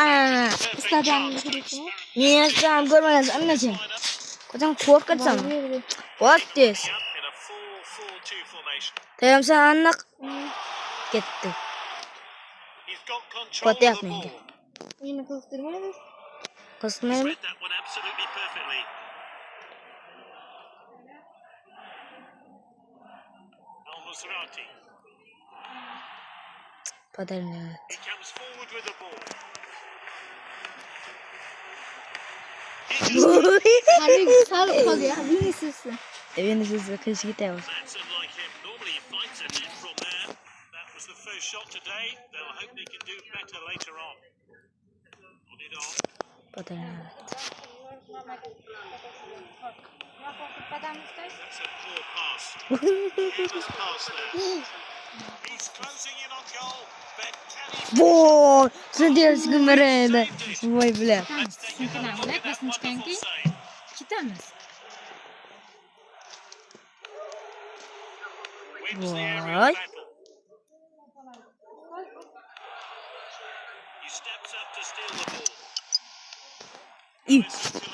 ana. Stadionda ko'rdingmi? Men ham ko'rmagan annachi. Qachon qo'rqatsam. What this? Tayam sen aniq ketdi. Qo'tyapti menga. Meni qiziqtirmaydi. Qismaymi? Padarini. Habib sal qoldi ya. Vinicius. Vinicius qish ketadi. Padarini. Voy, sen gumraydi. Voy bilan. Sinkanamiz, basni chiqanki ketamiz. Voy.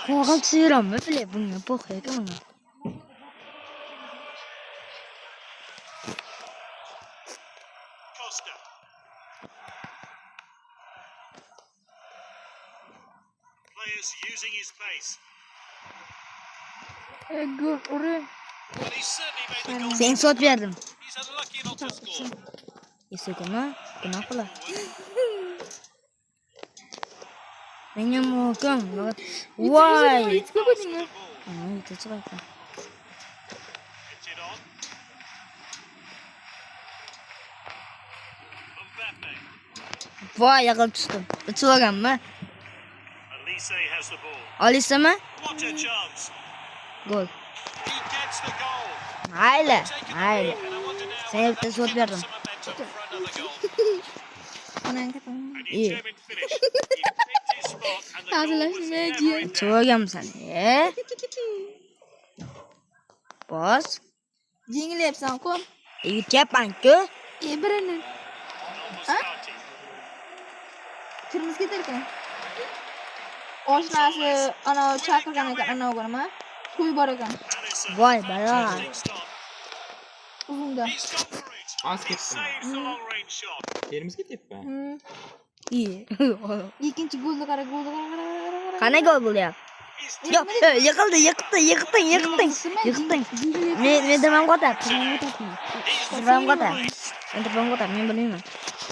Qog'al chirammi bile bunga po'xayga bunga. Using his pace. Gol uri. Well, he certainly made the goal. Sen sot berdim. He's unlucky not to score. Esukuna, kenapa? Menye mukam. Why? Hiç ko'rdingmi? Ana, itu chiqadi. Hits it on. Mbappe. Voy, yaqib tushdim. Uchirganmi? Elise has the ball. Olisami? What a chance. Gol. He gets the goal. Mayli, Take mayli. it away, and I wonder now Sen bitta sot some berdim. momentum for another goal. Onang katam. A determined finish. He picked his spot and the goal was never in doubt. Chiqarganmisan, Boss, Yengilyapsan, qo'm. yetyapman-ku. Birini Almost started. kirimiz ketar ekan. Oshnasi ana chaqirgan ekan, ana o'g'lima. To'y bor ekan. Alisson. Voy, bala. Fantastic stop. Uzunda. He's gone for it. Az He ketdim. saves the long range shot. Yerimiz ketyapti. İyi. Ikkinchi golni qara, golni qara. Qana gol bo'lyapti? He's Yo'q, yiqilding. Men demam qo'yapti. Men bilmayman.